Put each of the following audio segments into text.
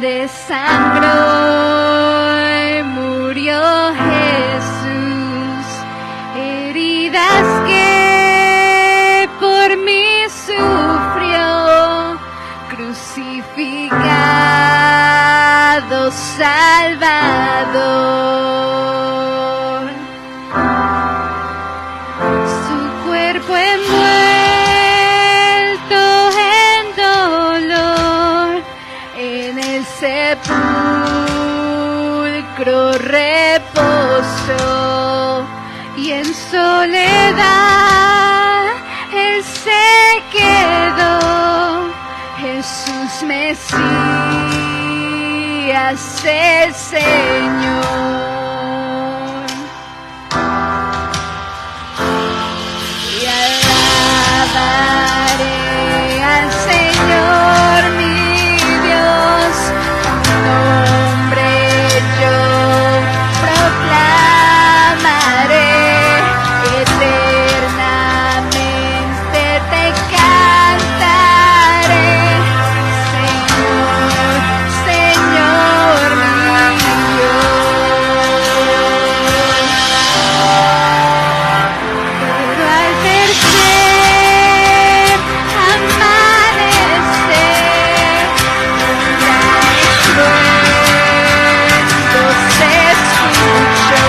desangró y murió Jesús, heridas que por mí sufrió, crucificado Salvador. Su cuerpo envuelto en dolor, en el sepulcro reposó, y en soledad él se quedó. Jesús Mesías, el Señor. Y alabaré al Señor mi Dios, tu nombre yo proclamaré, eternamente te cantaré, Señor, Señor mi Dios. Pero al tercer amanecer, un gran estruendo se escuchó. ¿Y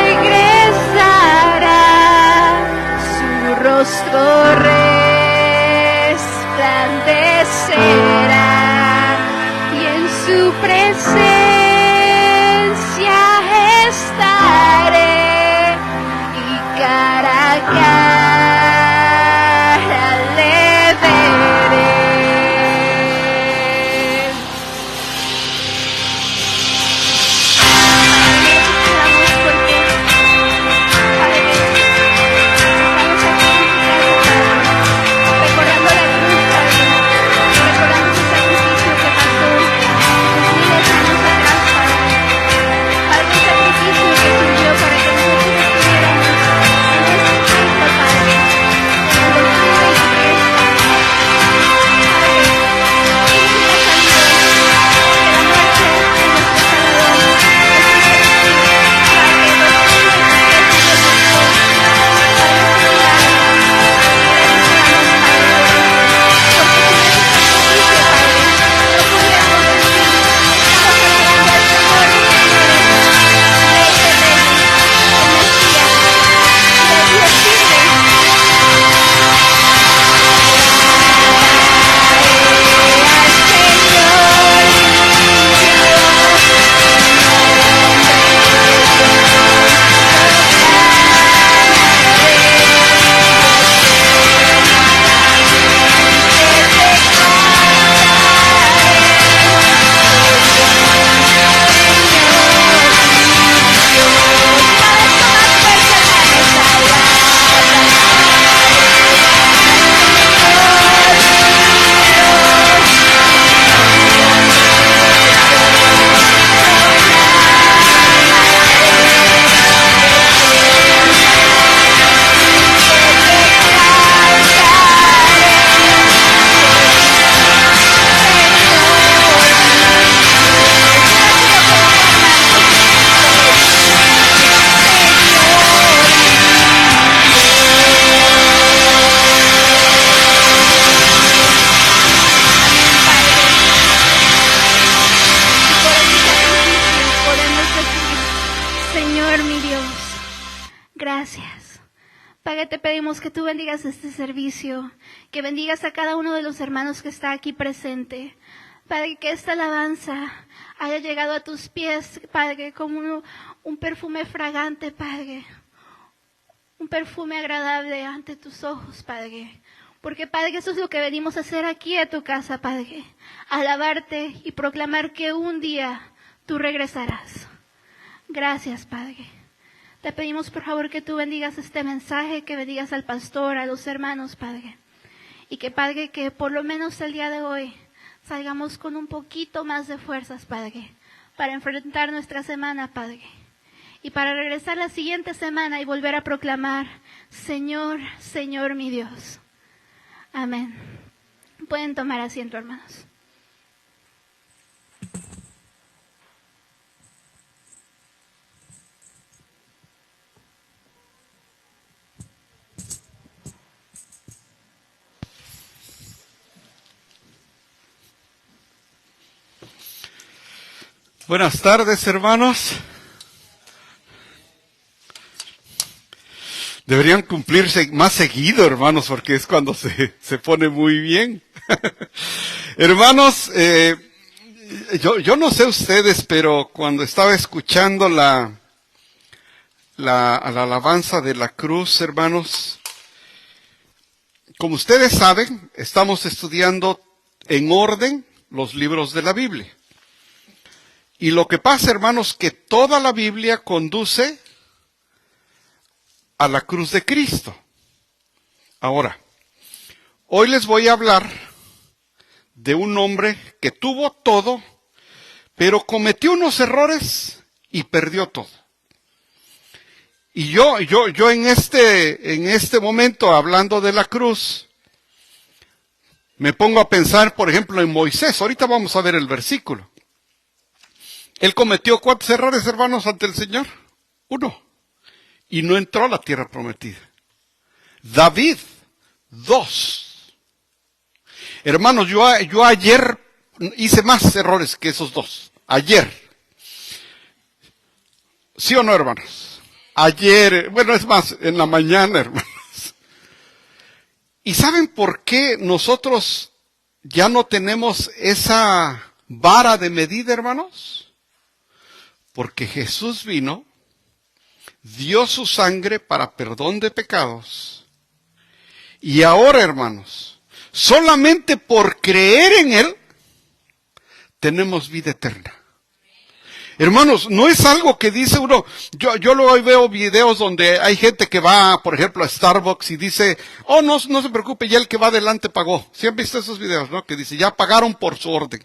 dónde está, por junto al resplandecerá, y en su presencia estaré, y cara a cara le veré. Recordando la cruz, Padre, recordando su sacrificio que pasó miles de años atrás pedimos que tú bendigas este servicio, que bendigas a cada uno de los hermanos que está aquí presente. Padre, que esta alabanza haya llegado a tus pies, Padre, como un perfume fragante, Padre. Un perfume agradable ante tus ojos, Padre. Porque, Padre, eso es lo que venimos a hacer aquí a tu casa, Padre. Alabarte y proclamar que un día tú regresarás. Gracias, Padre. Te pedimos, por favor, que tú bendigas este mensaje, que bendigas al pastor, a los hermanos, Padre. Y que, Padre, que por lo menos el día de hoy salgamos con un poquito más de fuerzas, Padre, para enfrentar nuestra semana, Padre. Y para regresar la siguiente semana y volver a proclamar, Señor, Señor mi Dios. Amén. Pueden tomar asiento, hermanos. Buenas tardes, hermanos. Deberían cumplirse más seguido, hermanos, porque es cuando se pone muy bien. Hermanos, yo no sé ustedes, pero cuando estaba escuchando la alabanza de la cruz, hermanos, como ustedes saben, estamos estudiando en orden los libros de la Biblia. Y lo que pasa, hermanos, que toda la Biblia conduce a la cruz de Cristo. Ahora, hoy les voy a hablar de un hombre que tuvo todo, pero cometió unos errores y perdió todo. Y yo en este momento, hablando de la cruz, me pongo a pensar, por ejemplo, en Moisés. Ahorita vamos a ver el versículo. Él cometió ¿cuántos errores, hermanos, ante el Señor? 1. Y no entró a la tierra prometida. David, 2. Hermanos, yo ayer hice más errores que esos 2. Ayer. ¿Sí o no, hermanos? Ayer, bueno, es más, en la mañana, hermanos. ¿Y saben por qué nosotros ya no tenemos esa vara de medida, hermanos? Porque Jesús vino, dio su sangre para perdón de pecados. Y ahora, hermanos, solamente por creer en Él, tenemos vida eterna. Hermanos, no es algo que dice uno, yo luego veo videos donde hay gente que va, por ejemplo, a Starbucks y dice, oh, no se preocupe, ya el que va adelante pagó. ¿Sí han visto esos videos, no? Que dice, ya pagaron por su orden.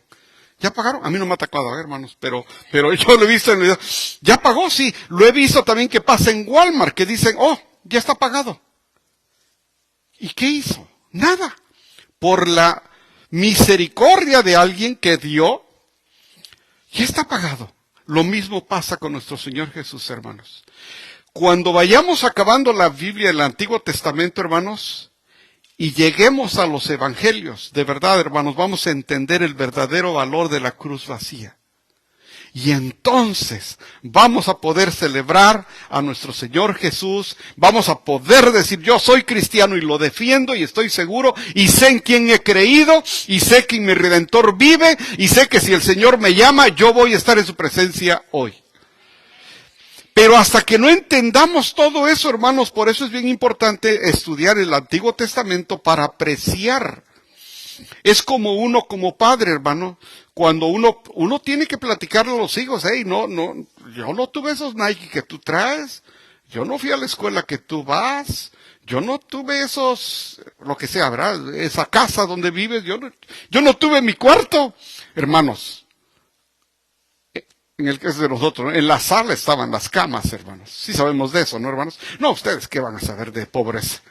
¿Ya pagaron? A mí no me ha atacado, hermanos, pero yo lo he visto en el video. ¿Ya pagó? Sí. Lo he visto también que pasa en Walmart, que dicen, oh, ya está pagado. ¿Y qué hizo? Nada. Por la misericordia de alguien que dio, ya está pagado. Lo mismo pasa con nuestro Señor Jesús, hermanos. Cuando vayamos acabando la Biblia del Antiguo Testamento, hermanos, y lleguemos a los evangelios, de verdad, hermanos, vamos a entender el verdadero valor de la cruz vacía. Y entonces vamos a poder celebrar a nuestro Señor Jesús, vamos a poder decir, yo soy cristiano y lo defiendo y estoy seguro, y sé en quién he creído, y sé que mi Redentor vive, y sé que si el Señor me llama, yo voy a estar en su presencia hoy. Pero hasta que no entendamos todo eso, hermanos, por eso es bien importante estudiar el Antiguo Testamento para apreciar. Es como uno como padre, hermano, cuando uno tiene que platicarle a los hijos, hey, yo no tuve esos Nike que tú traes, yo no fui a la escuela que tú vas, yo no tuve esos, lo que sea, ¿verdad? Esa casa donde vives, yo no tuve mi cuarto, hermanos. En el caso de nosotros, ¿no? En la sala estaban las camas, hermanos. Sí sabemos de eso, ¿no, hermanos? No, ustedes qué van a saber de pobreza.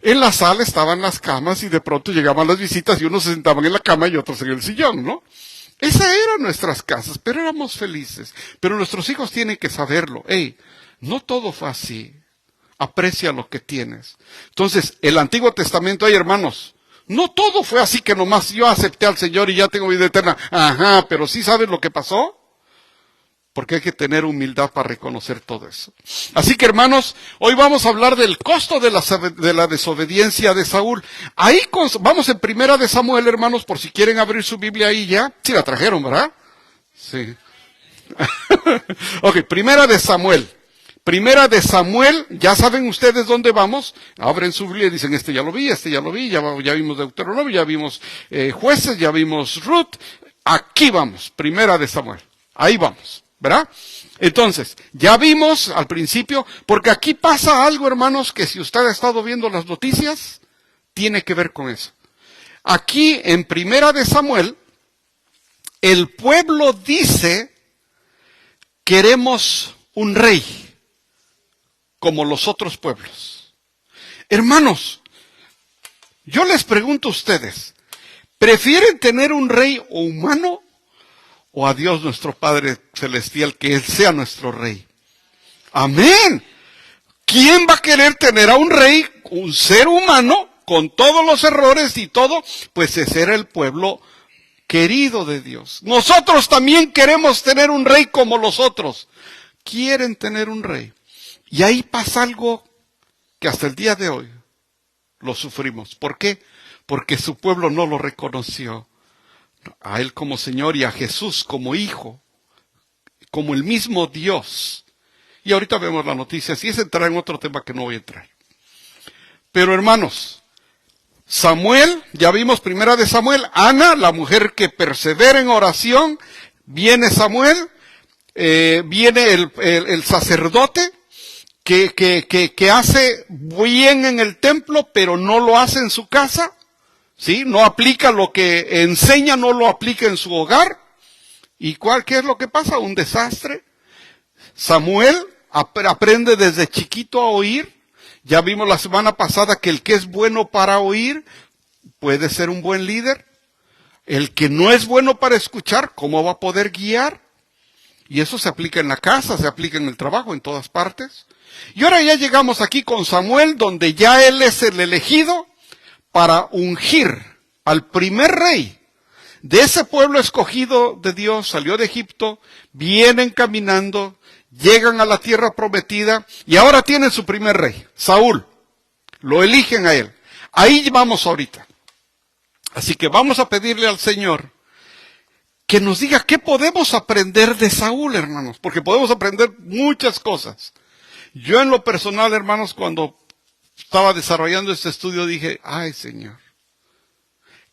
En la sala estaban las camas y de pronto llegaban las visitas y unos se sentaban en la cama y otros en el sillón, ¿no? Esas eran nuestras casas, pero éramos felices. Pero nuestros hijos tienen que saberlo. Hey, no todo fue así. Aprecia lo que tienes. Entonces, el Antiguo Testamento, hay hermanos, no todo fue así que nomás yo acepté al Señor y ya tengo vida eterna. Ajá, pero ¿sí sabes lo que pasó? porque hay que tener humildad para reconocer todo eso. Así que, hermanos, hoy vamos a hablar del costo de la desobediencia de Saúl. Ahí vamos en Primera de Samuel, hermanos, por si quieren abrir su Biblia ahí ya. Sí la trajeron, ¿verdad? Sí. Ok, Primera de Samuel. Primera de Samuel, ya saben ustedes dónde vamos. Abren su Biblia y dicen, este ya lo vi, ya vimos Deuteronomio, ya vimos Jueces, ya vimos Ruth. Aquí vamos, Primera de Samuel. Ahí vamos. ¿Verdad? Entonces, ya vimos al principio, porque aquí pasa algo, hermanos, que si usted ha estado viendo las noticias, tiene que ver con eso. Aquí, en Primera de Samuel, el pueblo dice, queremos un rey, como los otros pueblos. Hermanos, yo les pregunto a ustedes, ¿prefieren tener un rey humano o a Dios nuestro Padre Celestial, que Él sea nuestro Rey? Amén. ¿Quién va a querer tener a un rey, un ser humano, con todos los errores y todo? Pues ese era el pueblo querido de Dios. Nosotros también queremos tener un rey como los otros. Quieren tener un rey. Y ahí pasa algo que hasta el día de hoy lo sufrimos. ¿Por qué? Porque su pueblo no lo reconoció a Él como Señor y a Jesús como Hijo, como el mismo Dios. Y ahorita vemos la noticia, si es entrar en otro tema que no voy a entrar. Pero hermanos, Samuel, ya vimos Primera de Samuel, Ana, la mujer que persevera en oración, viene Samuel, viene el sacerdote, que hace bien en el templo, pero no lo hace en su casa. ¿Sí? No aplica lo que enseña, no lo aplica en su hogar. ¿Y qué es lo que pasa? Un desastre. Samuel aprende desde chiquito a oír. Ya vimos la semana pasada que el que es bueno para oír puede ser un buen líder. El que no es bueno para escuchar, ¿cómo va a poder guiar? Y eso se aplica en la casa, se aplica en el trabajo, en todas partes. Y ahora ya llegamos aquí con Samuel, donde ya él es el elegido para ungir al primer rey de ese pueblo escogido de Dios. Salió de Egipto, vienen caminando, llegan a la tierra prometida y ahora tienen su primer rey, Saúl. Lo eligen a él. Ahí vamos ahorita. Así que vamos a pedirle al Señor que nos diga qué podemos aprender de Saúl, hermanos, porque podemos aprender muchas cosas. Yo en lo personal, hermanos, cuando estaba desarrollando este estudio dije, ay Señor,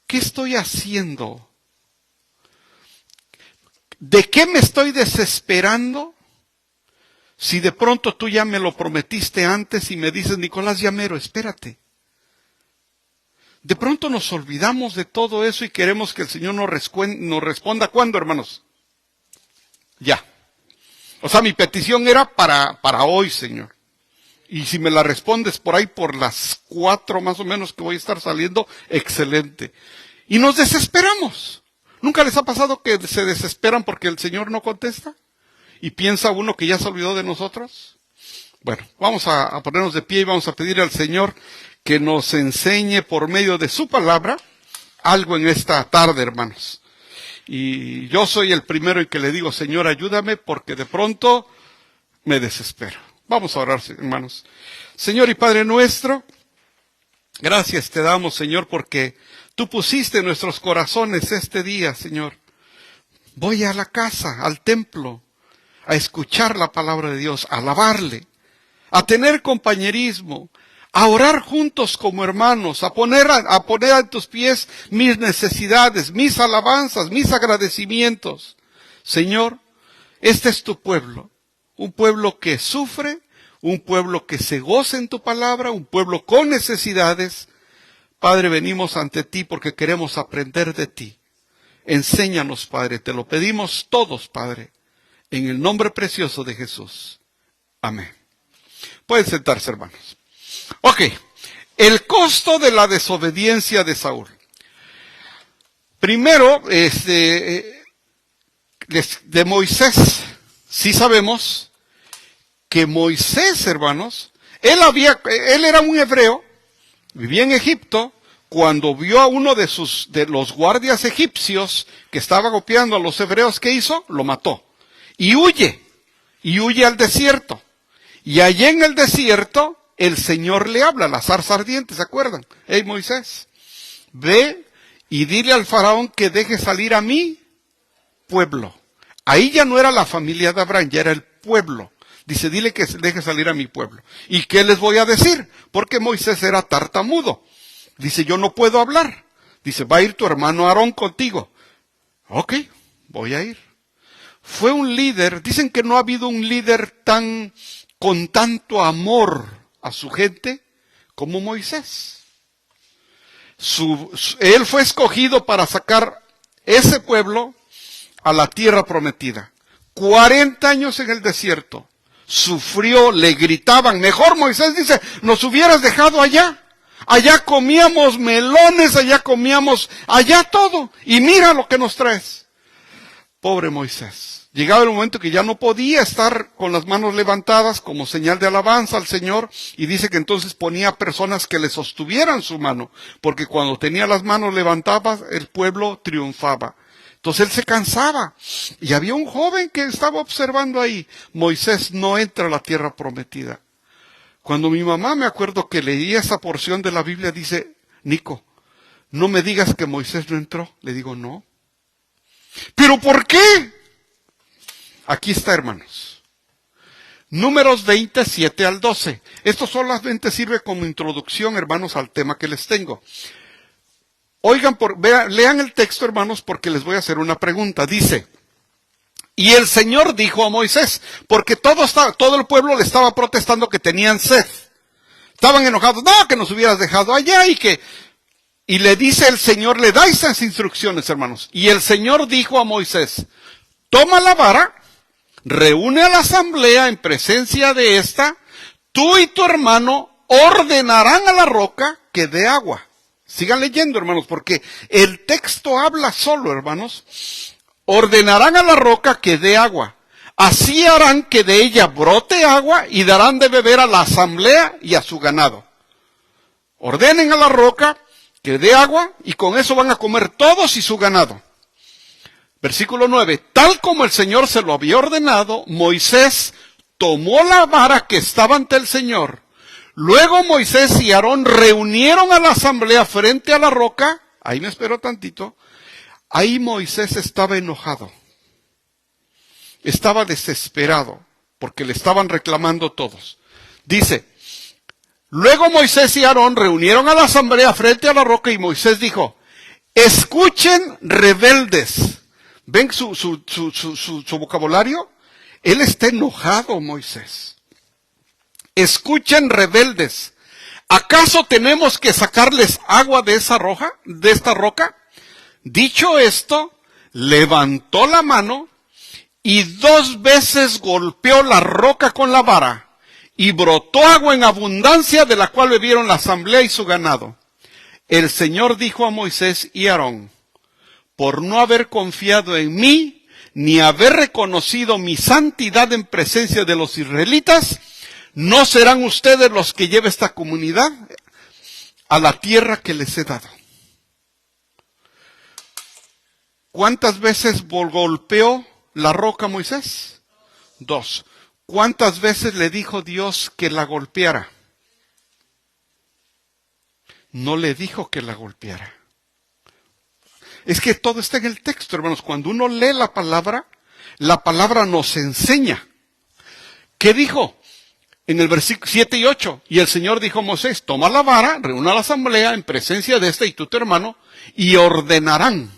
¿qué estoy haciendo? ¿De qué me estoy desesperando? Si de pronto tú ya me lo prometiste antes y me dices, Nicolás Llamero, espérate. De pronto nos olvidamos de todo eso y queremos que el Señor nos responda. ¿Cuándo, hermanos? Ya. O sea, mi petición era para hoy, Señor. Y si me la respondes por ahí por las 4 más o menos que voy a estar saliendo, excelente. Y nos desesperamos. ¿Nunca les ha pasado que se desesperan porque el Señor no contesta? ¿Y piensa uno que ya se olvidó de nosotros? Bueno, vamos a ponernos de pie y vamos a pedir al Señor que nos enseñe por medio de su palabra algo en esta tarde, hermanos. Y yo soy el primero en que le digo, Señor, ayúdame porque de pronto me desespero. Vamos a orar, hermanos. Señor y Padre nuestro, gracias te damos, Señor, porque tú pusiste en nuestros corazones este día, Señor. Voy a la casa, al templo, a escuchar la palabra de Dios, a alabarle, a tener compañerismo, a orar juntos como hermanos, a poner a tus pies mis necesidades, mis alabanzas, mis agradecimientos. Señor, este es tu pueblo. Un pueblo que sufre, un pueblo que se goza en tu palabra, un pueblo con necesidades. Padre, venimos ante ti porque queremos aprender de ti. Enséñanos, Padre, te lo pedimos todos, Padre, en el nombre precioso de Jesús. Amén. Pueden sentarse, hermanos. Ok, el costo de la desobediencia de Saúl. Primero, de Moisés, sí sabemos que Moisés, hermanos, él era un hebreo, vivía en Egipto, cuando vio a uno de los guardias egipcios que estaba golpeando a los hebreos, ¿qué hizo? Lo mató. y huye al desierto. Y allí en el desierto, el Señor le habla, la zarza ardiente, ¿se acuerdan? Hey Moisés, ve y dile al faraón que deje salir a mi pueblo. Ahí ya no era la familia de Abraham, ya era el pueblo. Dice, dile que deje salir a mi pueblo. ¿Y qué les voy a decir? Porque Moisés era tartamudo. Dice, yo no puedo hablar. Dice, va a ir tu hermano Aarón contigo. Ok, voy a ir. Fue un líder, dicen que no ha habido un líder con tanto amor a su gente como Moisés. Él fue escogido para sacar ese pueblo a la tierra prometida. 40 años en el desierto. Sufrió, le gritaban, mejor Moisés dice, nos hubieras dejado allá. Allá comíamos melones, allá todo. Y mira lo que nos traes. Pobre Moisés. Llegaba el momento que ya no podía estar con las manos levantadas como señal de alabanza al Señor, y dice que entonces ponía personas que le sostuvieran su mano, porque cuando tenía las manos levantadas, el pueblo triunfaba. Entonces él se cansaba, y había un joven que estaba observando ahí. Moisés no entra a la tierra prometida. Cuando mi mamá, me acuerdo que leía esa porción de la Biblia, dice, Nico, no me digas que Moisés no entró. Le digo, no. ¿Pero por qué? Aquí está, hermanos. Números 27 al 12. Esto solamente sirve como introducción, hermanos, al tema que les tengo. Oigan, lean el texto, hermanos, porque les voy a hacer una pregunta. Dice, y el Señor dijo a Moisés, porque todo el pueblo le estaba protestando que tenían sed. Estaban enojados, no, que nos hubieras dejado allá y le dice el Señor, le da esas instrucciones, hermanos. Y el Señor dijo a Moisés, toma la vara, reúne a la asamblea en presencia de esta, tú y tu hermano ordenarán a la roca que dé agua. Sigan leyendo, hermanos, porque el texto habla solo, hermanos. Ordenarán a la roca que dé agua. Así harán que de ella brote agua y darán de beber a la asamblea y a su ganado. Ordenen a la roca que dé agua y con eso van a comer todos y su ganado. Versículo 9. Tal como el Señor se lo había ordenado, Moisés tomó la vara que estaba ante el Señor. Luego Moisés y Aarón reunieron a la asamblea frente a la roca. Ahí me espero tantito. Ahí Moisés estaba enojado. Estaba desesperado porque le estaban reclamando todos. Dice, luego Moisés y Aarón reunieron a la asamblea frente a la roca y Moisés dijo, escuchen rebeldes. ¿Ven su vocabulario? Él está enojado, Moisés. Escuchen rebeldes. ¿Acaso tenemos que sacarles agua de esta roca? Dicho esto, levantó la mano y 2 veces golpeó la roca con la vara y brotó agua en abundancia de la cual bebieron la asamblea y su ganado. El Señor dijo a Moisés y Aarón, por no haber confiado en mí, ni haber reconocido mi santidad en presencia de los israelitas, no serán ustedes los que lleven esta comunidad a la tierra que les he dado. ¿Cuántas veces golpeó la roca Moisés? 2. ¿Cuántas veces le dijo Dios que la golpeara? No le dijo que la golpeara. Es que todo está en el texto, hermanos. Cuando uno lee la palabra nos enseña. ¿Qué dijo? En el versículo 7 y 8. Y el Señor dijo a Moisés, toma la vara, reúna a la asamblea en presencia de este y tu hermano, y ordenarán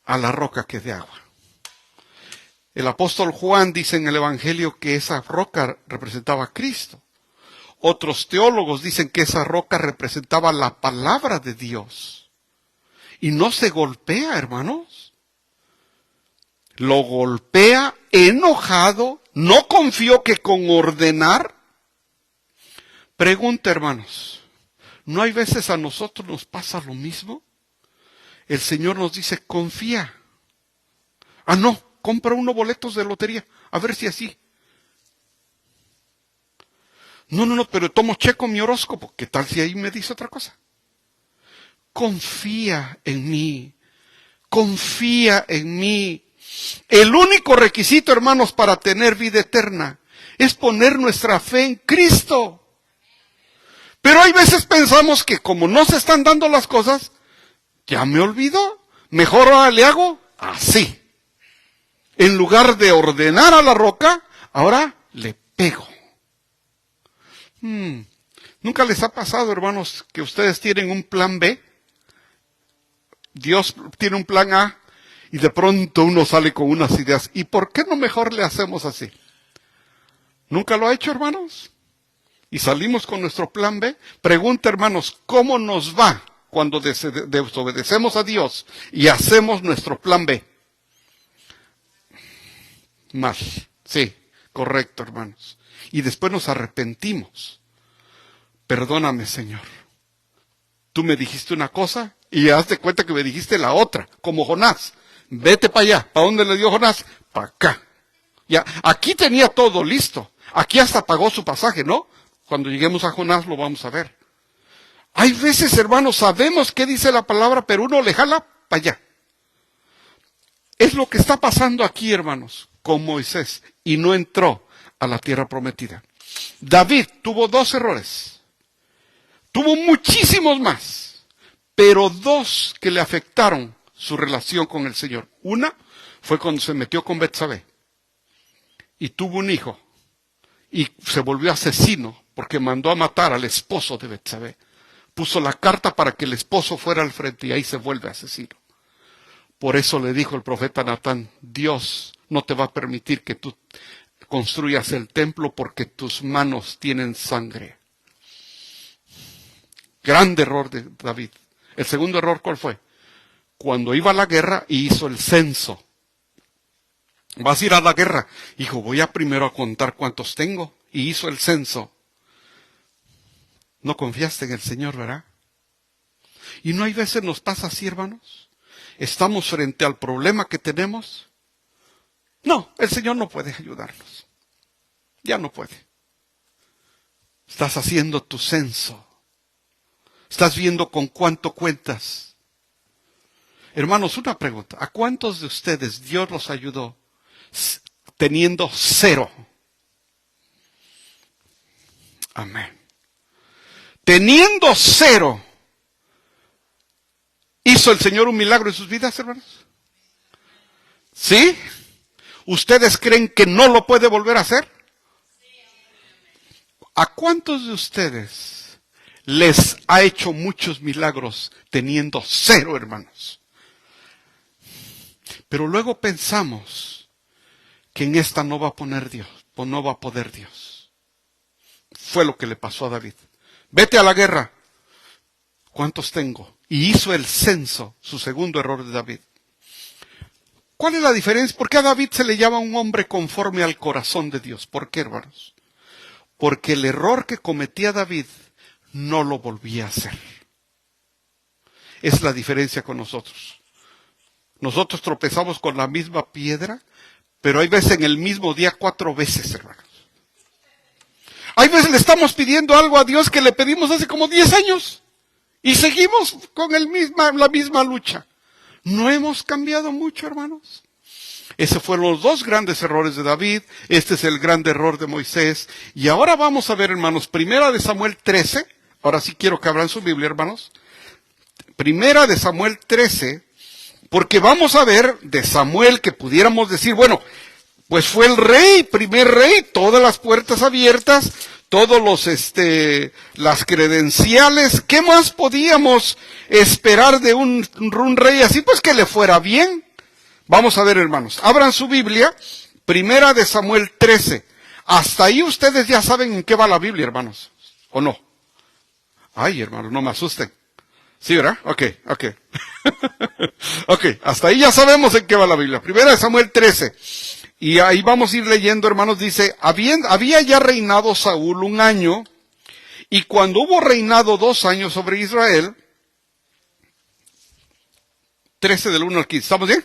a la roca que dé agua. El apóstol Juan dice en el Evangelio que esa roca representaba a Cristo. Otros teólogos dicen que esa roca representaba la palabra de Dios. Y no se golpea, hermanos. Lo golpea enojado, no confió que con ordenar. Pregunta, hermanos, ¿no hay veces a nosotros nos pasa lo mismo? El Señor nos dice, confía. Ah, no, compra unos boletos de lotería, a ver si así. No, pero checo mi horóscopo. ¿Qué tal si ahí me dice otra cosa? Confía en mí. Confía en mí. El único requisito, hermanos, para tener vida eterna es poner nuestra fe en Cristo. Pero hay veces pensamos que como no se están dando las cosas, ya me olvidó. Mejor ahora le hago así. En lugar de ordenar a la roca, ahora le pego. ¿Nunca les ha pasado, hermanos, que ustedes tienen un plan B? Dios tiene un plan A y de pronto uno sale con unas ideas. ¿Y por qué no mejor le hacemos así? ¿Nunca lo ha hecho, hermanos? Y salimos con nuestro plan B. Pregunta, hermanos, ¿cómo nos va cuando desobedecemos a Dios y hacemos nuestro plan B? Mal. Sí, correcto, hermanos. Y después nos arrepentimos. Perdóname, Señor. Tú me dijiste una cosa y hazte cuenta que me dijiste la otra, como Jonás. Vete para allá. ¿Para dónde le dio Jonás? Para acá. Ya, aquí tenía todo listo. Aquí hasta pagó su pasaje, ¿no? Cuando lleguemos a Jonás lo vamos a ver. Hay veces, hermanos, sabemos qué dice la palabra, pero uno le jala para allá. Es lo que está pasando aquí, hermanos, con Moisés, y no entró a la tierra prometida. David tuvo 2 errores. Tuvo muchísimos más, pero 2 que le afectaron su relación con el Señor. Una fue cuando se metió con Betsabé y tuvo un hijo y se volvió asesino porque mandó a matar al esposo de Betsabé. Puso la carta para que el esposo fuera al frente y ahí se vuelve asesino. Por eso le dijo el profeta Natán, Dios no te va a permitir que tú construyas el templo porque tus manos tienen sangre. Grande error de David. El segundo error, ¿cuál fue? Cuando iba a la guerra y hizo el censo. Vas a ir a la guerra. Dijo, voy a primero a contar cuántos tengo. Y hizo el censo. No confiaste en el Señor, ¿verdad? Y no hay veces nos pasa así, hermanos. Estamos frente al problema que tenemos. No, el Señor no puede ayudarnos. Ya no puede. Estás haciendo tu censo. Estás viendo con cuánto cuentas. Hermanos, una pregunta. ¿A cuántos de ustedes Dios los ayudó teniendo 0? Amén. Teniendo 0, ¿hizo el Señor un milagro en sus vidas, hermanos? ¿Sí? ¿Ustedes creen que no lo puede volver a hacer? ¿A cuántos de ustedes les ha hecho muchos milagros teniendo 0, hermanos? Pero luego pensamos que en esta no va a poner Dios, o no va a poder Dios. Fue lo que le pasó a David. Vete a la guerra. ¿Cuántos tengo? Y hizo el censo, su segundo error de David. ¿Cuál es la diferencia? ¿Por qué a David se le llama un hombre conforme al corazón de Dios? ¿Por qué, hermanos? Porque el error que cometía David no lo volvía a hacer. Es la diferencia con nosotros. Nosotros tropezamos con la misma piedra, pero hay veces en el mismo día 4 veces, hermanos. Hay veces le estamos pidiendo algo a Dios que le pedimos hace como 10 años. Y seguimos con la misma lucha. No hemos cambiado mucho, hermanos. Esos fueron los 2 grandes errores de David. Este es el gran error de Moisés. Y ahora vamos a ver, hermanos, Primera de Samuel 13. Ahora sí quiero que abran su Biblia, hermanos. Primera de Samuel 13. Porque vamos a ver de Samuel que pudiéramos decir, bueno, pues fue el rey, primer rey, todas las puertas abiertas, todos las credenciales. ¿Qué más podíamos esperar de un rey así? Pues que le fuera bien. Vamos a ver, hermanos. Abran su Biblia, Primera de Samuel 13. Hasta ahí ustedes ya saben en qué va la Biblia, hermanos. ¿O no? Ay, hermanos, no me asusten. ¿Sí, verdad? Ok. Ok, hasta ahí ya sabemos en qué va la Biblia. Primera de Samuel 13. Y ahí vamos a ir leyendo, hermanos, dice, había ya reinado Saúl 1 año, y cuando hubo reinado 2 años sobre Israel, 13 del 1 al 15, ¿estamos bien?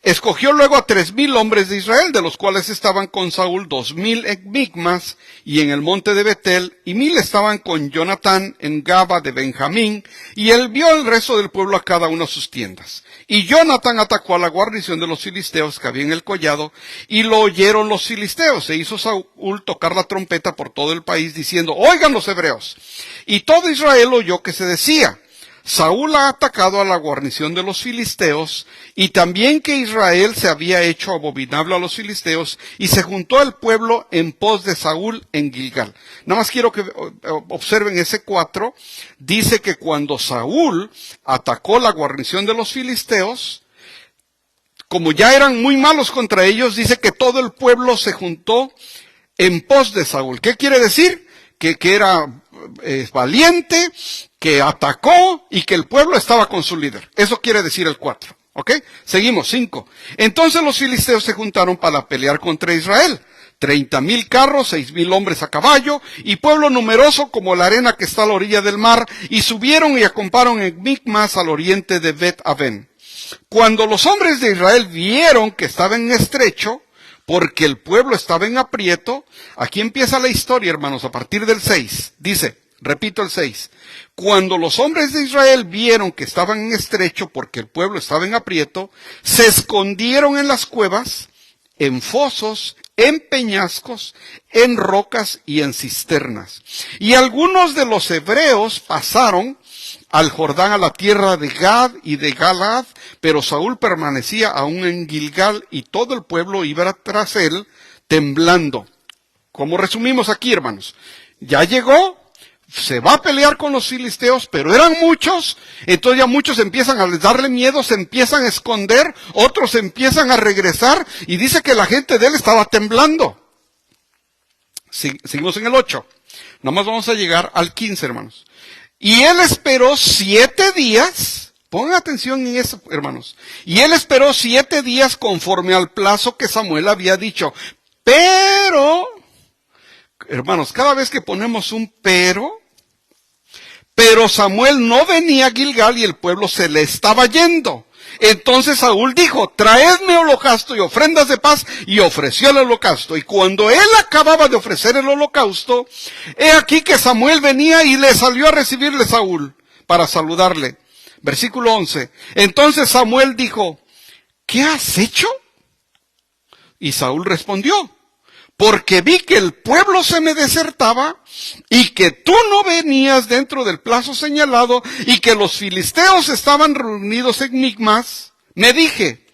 Escogió luego a 3,000 hombres de Israel, de los cuales estaban con Saúl 2,000 en Micmas y en el monte de Betel, y 1,000 estaban con Jonatán en Gaba de Benjamín, y él vio al resto del pueblo a cada uno a sus tiendas. Y Jonatán atacó a la guarnición de los filisteos que había en el collado, y lo oyeron los filisteos. E hizo Saúl tocar la trompeta por todo el país, diciendo, oigan los hebreos. Y todo Israel oyó que se decía, Saúl ha atacado a la guarnición de los filisteos, y también que Israel se había hecho abominable a los filisteos, y se juntó el pueblo en pos de Saúl en Gilgal. Nada más quiero que observen ese 4, dice que cuando Saúl atacó la guarnición de los filisteos, como ya eran muy malos contra ellos, dice que todo el pueblo se juntó en pos de Saúl. ¿Qué quiere decir? Que era valiente, que atacó y que el pueblo estaba con su líder. Eso quiere decir el 4. ¿Ok? Seguimos, 5. Entonces los filisteos se juntaron para pelear contra Israel. 30,000 carros, 6,000 hombres a caballo, y pueblo numeroso como la arena que está a la orilla del mar, y subieron y acamparon en Micmas al oriente de Bet-Aven. Cuando los hombres de Israel vieron que estaba en estrecho, porque el pueblo estaba en aprieto, aquí empieza la historia, hermanos, a partir del 6. Dice, repito el 6. Cuando los hombres de Israel vieron que estaban en estrecho, porque el pueblo estaba en aprieto, se escondieron en las cuevas, en fosos, en peñascos, en rocas y en cisternas. Y algunos de los hebreos pasaron al Jordán a la tierra de Gad y de Galad, pero Saúl permanecía aún en Gilgal y todo el pueblo iba tras él temblando. Como resumimos aquí, hermanos, ya llegó, se va a pelear con los filisteos, pero eran muchos, entonces ya muchos empiezan a darle miedo, se empiezan a esconder, otros empiezan a regresar, y dice que la gente de él estaba temblando. Seguimos en el 8. Nada más vamos a llegar al 15, hermanos. Y él esperó 7 días, pongan atención en eso, hermanos. Y él esperó 7 días conforme al plazo que Samuel había dicho. Pero, hermanos, cada vez que ponemos un pero Samuel no venía a Gilgal y el pueblo se le estaba yendo. Entonces Saúl dijo, traedme holocausto y ofrendas de paz, y ofreció el holocausto. Y cuando él acababa de ofrecer el holocausto, he aquí que Samuel venía y le salió a recibirle Saúl para saludarle. Versículo 11. Entonces Samuel dijo, ¿qué has hecho? Y Saúl respondió, porque vi que el pueblo se me desertaba y que tú no venías dentro del plazo señalado y que los filisteos estaban reunidos en Micmas, me dije,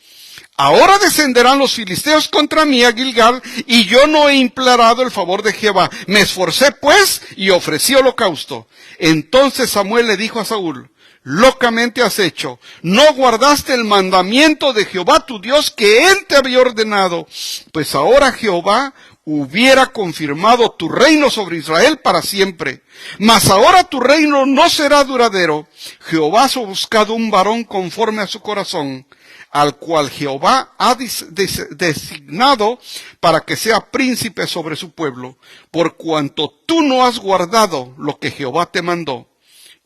ahora descenderán los filisteos contra mí a Gilgal y yo no he implorado el favor de Jehová. Me esforcé pues y ofrecí holocausto. Entonces Samuel le dijo a Saúl, locamente has hecho, no guardaste el mandamiento de Jehová tu Dios que él te había ordenado, pues ahora Jehová hubiera confirmado tu reino sobre Israel para siempre. Mas ahora tu reino no será duradero. Jehová ha buscado un varón conforme a su corazón, al cual Jehová ha designado para que sea príncipe sobre su pueblo, por cuanto tú no has guardado lo que Jehová te mandó.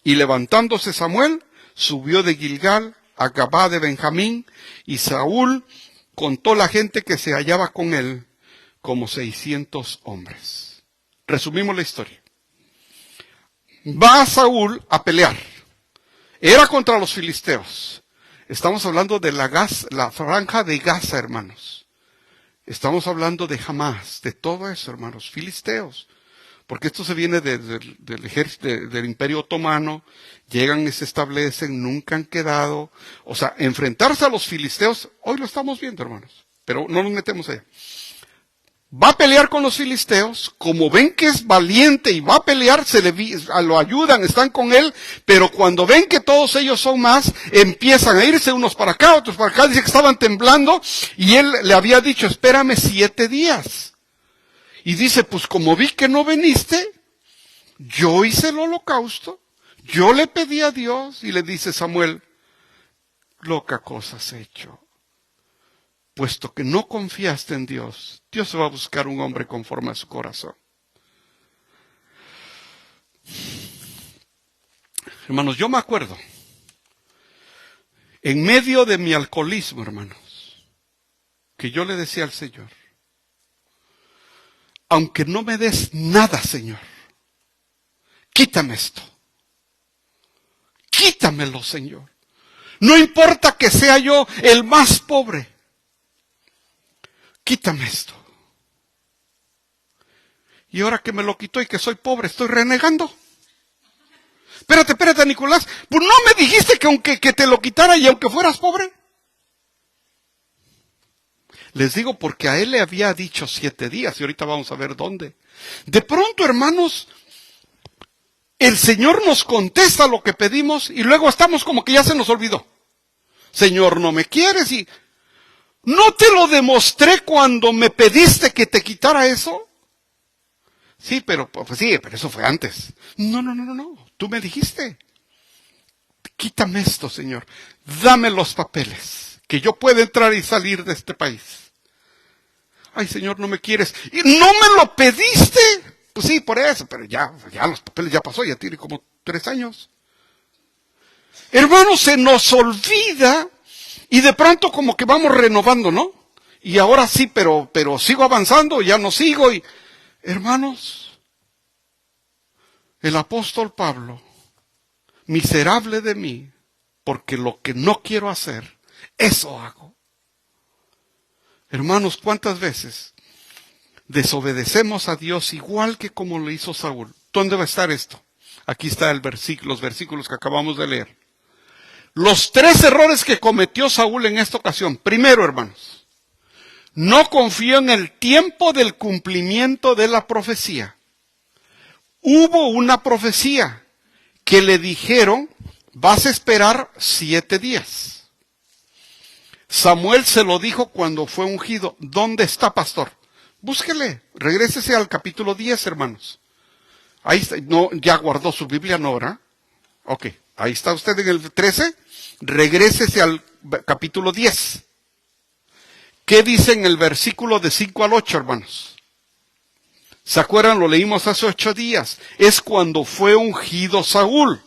Y levantándose Samuel, subió de Gilgal a Gabá de Benjamín, y Saúl contó la gente que se hallaba con él, como 600 hombres. Resumimos la historia. Va Saúl a pelear. Era contra los filisteos. Estamos hablando de la franja de Gaza, hermanos. Estamos hablando de Hamás, de todo eso, hermanos, filisteos. Porque esto se viene del ejército, del Imperio Otomano, llegan y se establecen, nunca han quedado. O sea, enfrentarse a los filisteos, hoy lo estamos viendo, hermanos, pero no nos metemos allá. Va a pelear con los filisteos, como ven que es valiente y va a pelear, lo ayudan, están con él, pero cuando ven que todos ellos son más, empiezan a irse unos para acá, otros para acá, dice que estaban temblando, y él le había dicho, espérame 7 días. Y dice, pues como vi que no viniste, yo hice el holocausto, yo le pedí a Dios, y le dice Samuel, loca cosa has hecho. Puesto que no confiaste en Dios, Dios se va a buscar un hombre conforme a su corazón. Hermanos, yo me acuerdo, en medio de mi alcoholismo, hermanos, que yo le decía al Señor, aunque no me des nada, Señor, quítame esto. Quítamelo, Señor. No importa que sea yo el más pobre. Quítame esto. Y ahora que me lo quitó y que soy pobre, estoy renegando. Espérate, Nicolás. Pues no me dijiste que aunque que te lo quitara y aunque fueras pobre. Les digo porque a él le había dicho 7 días y ahorita vamos a ver dónde. De pronto, hermanos, el Señor nos contesta lo que pedimos y luego estamos como que ya se nos olvidó. Señor, no me quieres y ¿no te lo demostré cuando me pediste que te quitara eso? Sí, pero eso fue antes. No. Tú me dijiste, quítame esto, Señor. Dame los papeles, que yo pueda entrar y salir de este país. Ay, Señor, no me quieres. ¿Y no me lo pediste? Pues sí, por eso, pero ya los papeles ya pasó, ya tiene como 3 años. Hermanos, se nos olvida y de pronto como que vamos renovando, ¿no? Y ahora sí, pero sigo avanzando, ya no sigo. Y hermanos, el apóstol Pablo, miserable de mí, porque lo que no quiero hacer, eso hago. Hermanos, ¿cuántas veces desobedecemos a Dios igual que como lo hizo Saúl? ¿Dónde va a estar esto? Aquí está los versículos que acabamos de leer. Los 3 errores que cometió Saúl en esta ocasión. Primero, hermanos, no confió en el tiempo del cumplimiento de la profecía. Hubo una profecía que le dijeron, vas a esperar 7 días. Samuel se lo dijo cuando fue ungido. ¿Dónde está, pastor? Búsquele, regrésese al capítulo 10, hermanos. Ahí está, no, ya guardó su Biblia, ¿no, verdad? Ok, ahí está usted en el 13. Regrésese al capítulo 10. ¿Qué dice en el versículo de 5 al 8, hermanos? ¿Se acuerdan? Lo leímos hace 8 días. Es cuando fue ungido Saúl.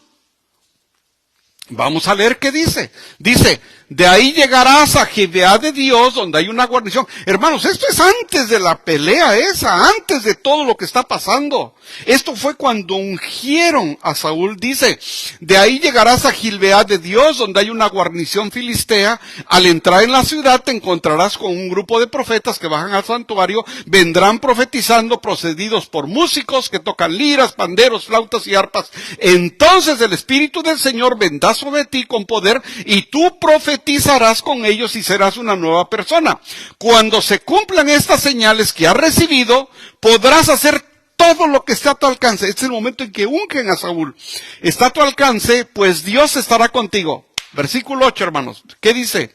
Vamos a leer qué dice. Dice, de ahí llegarás a Gibeá de Dios, donde hay una guarnición. Hermanos, esto es antes de la pelea esa, antes de todo lo que está pasando. Esto fue cuando ungieron a Saúl. Dice, de ahí llegarás a Gibeá de Dios, donde hay una guarnición filistea. Al entrar en la ciudad te encontrarás con un grupo de profetas que bajan al santuario. Vendrán profetizando, procedidos por músicos que tocan liras, panderos, flautas y arpas. Entonces el Espíritu del Señor vendrá sobre ti con poder y tú profetizarás con ellos y serás una nueva persona. Cuando se cumplan estas señales que has recibido, podrás hacer todo lo que está a tu alcance. Este es el momento en que ungen a Saúl. Está a tu alcance, pues Dios estará contigo. Versículo 8, hermanos. ¿Qué dice?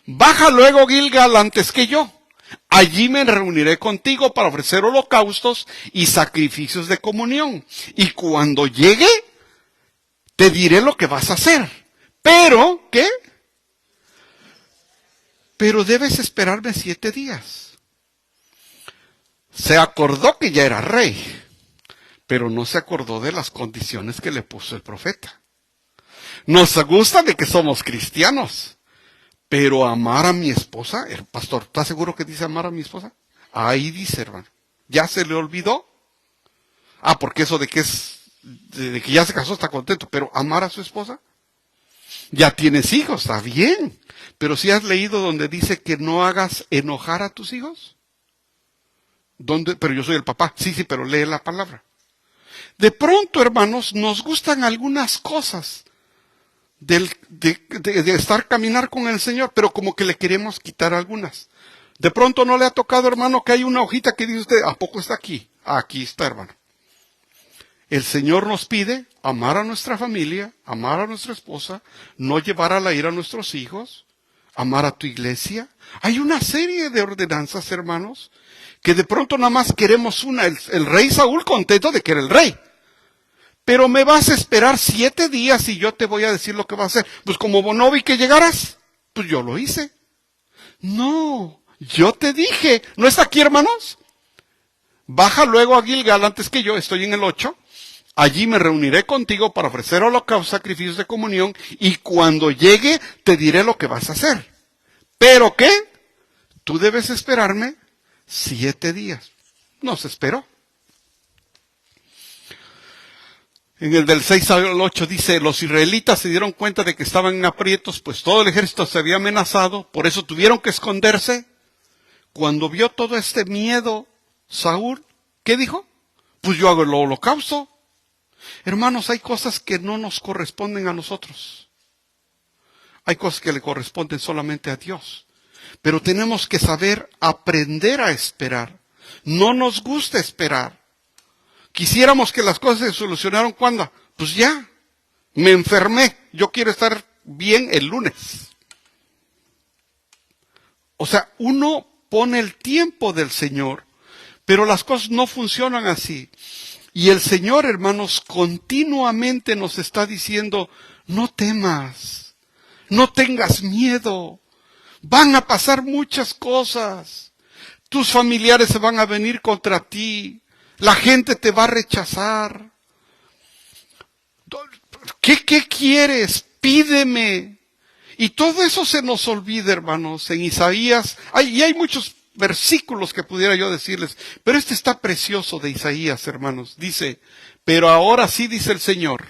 Baja luego Gilgal antes que yo. Allí me reuniré contigo para ofrecer holocaustos y sacrificios de comunión. Y cuando llegue, te diré lo que vas a hacer. Pero, ¿qué? Pero debes esperarme 7 días. Se acordó que ya era rey, pero no se acordó de las condiciones que le puso el profeta. Nos gusta de que somos cristianos, pero amar a mi esposa, el pastor, ¿estás seguro que dice amar a mi esposa? Ahí dice, hermano. ¿Ya se le olvidó? Porque eso de que ya se casó está contento, pero amar a su esposa. Ya tienes hijos, está bien. Pero si has leído donde dice que no hagas enojar a tus hijos. ¿Dónde? Pero yo soy el papá. Sí, pero lee la palabra. De pronto, hermanos, nos gustan algunas cosas de caminar con el Señor, pero como que le queremos quitar algunas. De pronto no le ha tocado, hermano, que hay una hojita que dice usted, ¿a poco está aquí? Aquí está, hermano. El Señor nos pide amar a nuestra familia, amar a nuestra esposa, no llevar a la ira a nuestros hijos, amar a tu iglesia. Hay una serie de ordenanzas, hermanos, que de pronto nada más queremos una. El rey Saúl contento de que era el rey. Pero me vas a esperar 7 días y yo te voy a decir lo que va a hacer. Pues como no vi que llegaras, pues yo lo hice. No, yo te dije. ¿No está aquí, hermanos? Baja luego a Gilgal antes que yo, estoy en el 8. Allí me reuniré contigo para ofrecer holocaustos, sacrificios de comunión, y cuando llegue te diré lo que vas a hacer. ¿Pero qué? tú debes esperarme 7 días. No se esperó. En el del 6 al 8 dice, los israelitas se dieron cuenta de que estaban en aprietos, pues todo el ejército se había amenazado, por eso tuvieron que esconderse. Cuando vio todo este miedo, Saúl, ¿qué dijo? Pues yo hago el holocausto. Hermanos, hay cosas que no nos corresponden a nosotros. Hay cosas que le corresponden solamente a Dios. Pero tenemos que saber aprender a esperar. No nos gusta esperar. Quisiéramos que las cosas se solucionaran ¿cuándo? Pues ya, me enfermé, yo quiero estar bien el lunes. O sea, uno pone el tiempo del Señor, pero las cosas no funcionan así. Y el Señor, hermanos, continuamente nos está diciendo, no temas, no tengas miedo, van a pasar muchas cosas, tus familiares se van a venir contra ti, la gente te va a rechazar. ¿Qué quieres? Pídeme. Y todo eso se nos olvida, hermanos, en Isaías. Hay muchos versículos que pudiera yo decirles, pero este está precioso de Isaías, hermanos. Dice, pero ahora sí dice el Señor,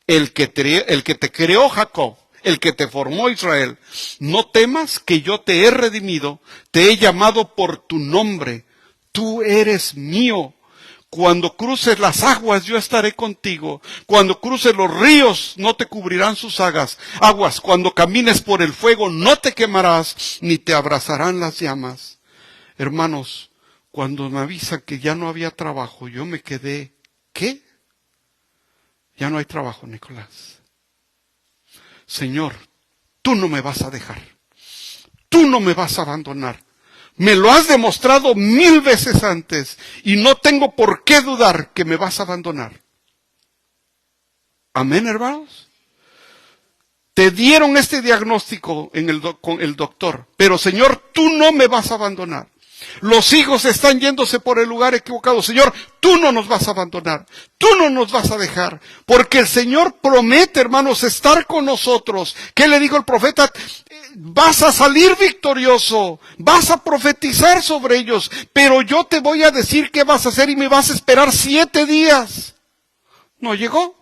el que te creó Jacob, el que te formó Israel, no temas que yo te he redimido, te he llamado por tu nombre, tú eres mío. Cuando cruces las aguas, yo estaré contigo. Cuando cruces los ríos, no te cubrirán sus aguas. Cuando camines por el fuego, no te quemarás, ni te abrazarán las llamas. Hermanos, cuando me avisan que ya no había trabajo, yo me quedé, ¿qué? Ya no hay trabajo, Nicolás. Señor, tú no me vas a dejar. Tú no me vas a abandonar. Me lo has demostrado 1000 veces antes y no tengo por qué dudar que me vas a abandonar. Amén, hermanos. Te dieron este diagnóstico con el doctor, pero Señor, tú no me vas a abandonar. Los hijos están yéndose por el lugar equivocado. Señor, tú no nos vas a abandonar. Tú no nos vas a dejar. Porque el Señor promete, hermanos, estar con nosotros. ¿Qué le dijo el profeta? Vas a salir victorioso. Vas a profetizar sobre ellos. Pero yo te voy a decir qué vas a hacer y me vas a esperar 7 días. ¿No llegó?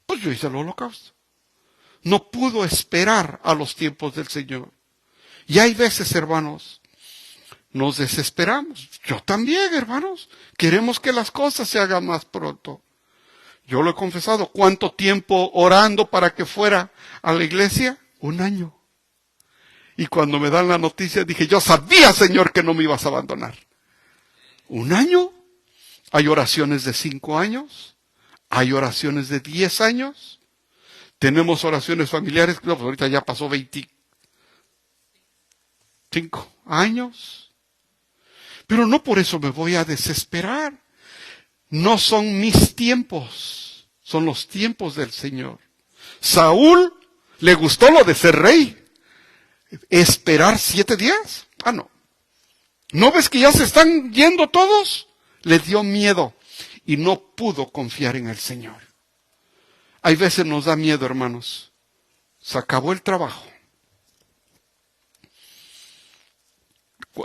Pues yo hice el holocausto. No pudo esperar a los tiempos del Señor. Y hay veces, hermanos, nos desesperamos. Yo también, hermanos. Queremos que las cosas se hagan más pronto. Yo lo he confesado. ¿Cuánto tiempo orando para que fuera a la iglesia? 1 año. Y cuando me dan la noticia dije, yo sabía, Señor, que no me ibas a abandonar. 1 año. Hay oraciones de 5 años. Hay oraciones de 10 años. Tenemos oraciones familiares. No, pues ahorita ya pasó 25 años. Pero no por eso me voy a desesperar. No son mis tiempos, son los tiempos del Señor. Saúl le gustó lo de ser rey. ¿Esperar 7 días? Ah, no. ¿No ves que ya se están yendo todos? Le dio miedo y no pudo confiar en el Señor. Hay veces nos da miedo, hermanos. Se acabó el trabajo.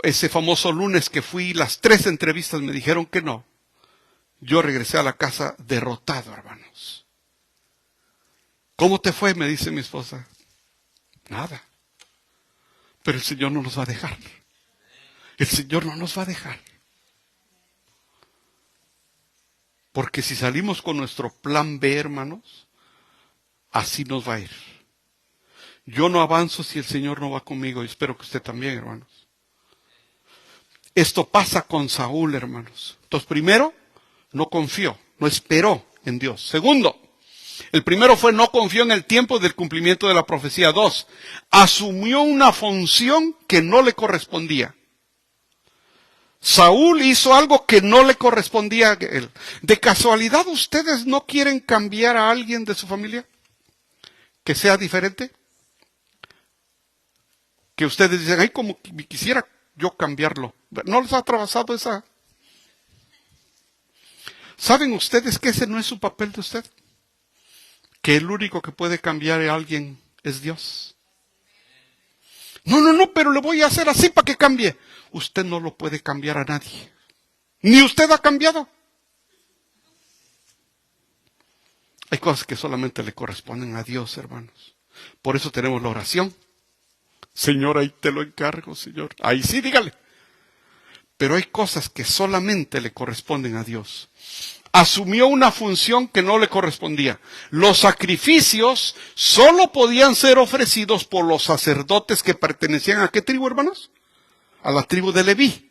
Ese famoso lunes que fui, las 3 entrevistas me dijeron que no. Yo regresé a la casa derrotado, hermanos. ¿Cómo te fue? Me dice mi esposa. Nada. Pero el Señor no nos va a dejar. El Señor no nos va a dejar. Porque si salimos con nuestro plan B, hermanos, así nos va a ir. Yo no avanzo si el Señor no va conmigo y espero que usted también, hermanos. Esto pasa con Saúl, hermanos. Entonces, primero, no confió, no esperó en Dios. Segundo, el primero fue no confió en el tiempo del cumplimiento de la profecía. 2, asumió una función que no le correspondía. Saúl hizo algo que no le correspondía a él. ¿De casualidad ustedes no quieren cambiar a alguien de su familia? ¿Que sea diferente? Que ustedes dicen, ay, como quisiera yo cambiarlo. ¿No les ha atravesado esa? ¿Saben ustedes que ese no es su papel de usted? Que el único que puede cambiar a alguien es Dios. No, pero le voy a hacer así para que cambie. Usted no lo puede cambiar a nadie. Ni usted ha cambiado. Hay cosas que solamente le corresponden a Dios, hermanos. Por eso tenemos la oración. Señor, ahí te lo encargo, Señor. Ahí sí, dígale. Pero hay cosas que solamente le corresponden a Dios. Asumió una función que no le correspondía. Los sacrificios solo podían ser ofrecidos por los sacerdotes que pertenecían a ¿qué tribu, hermanos? A la tribu de Leví.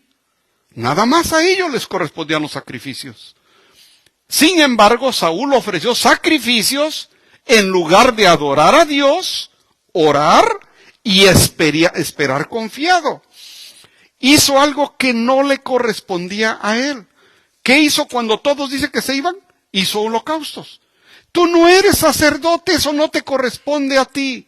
Nada más a ellos les correspondían los sacrificios. Sin embargo, Saúl ofreció sacrificios en lugar de adorar a Dios, orar y esperar confiado. Hizo algo que no le correspondía a él. ¿Qué hizo cuando todos dicen que se iban? Hizo holocaustos. Tú no eres sacerdote, eso no te corresponde a ti.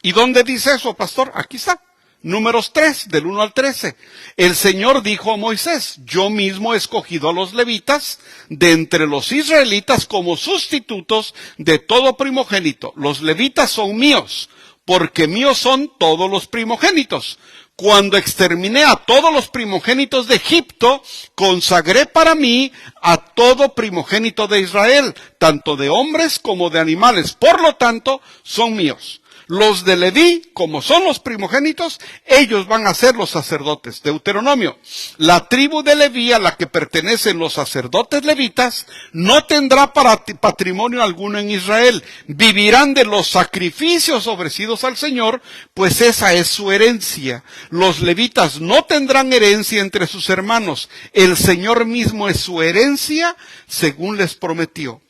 ¿Y dónde dice eso, pastor? Aquí está. Números 3, del 1 al 13. El Señor dijo a Moisés, yo mismo he escogido a los levitas de entre los israelitas como sustitutos de todo primogénito. Los levitas son míos, porque míos son todos los primogénitos. Cuando exterminé a todos los primogénitos de Egipto, consagré para mí a todo primogénito de Israel, tanto de hombres como de animales. Por lo tanto, son míos. Los de Leví, como son los primogénitos, ellos van a ser los sacerdotes. Deuteronomio. La tribu de Leví a la que pertenecen los sacerdotes levitas no tendrá patrimonio alguno en Israel. Vivirán de los sacrificios ofrecidos al Señor, pues esa es su herencia. Los levitas no tendrán herencia entre sus hermanos. El Señor mismo es su herencia, según les prometió.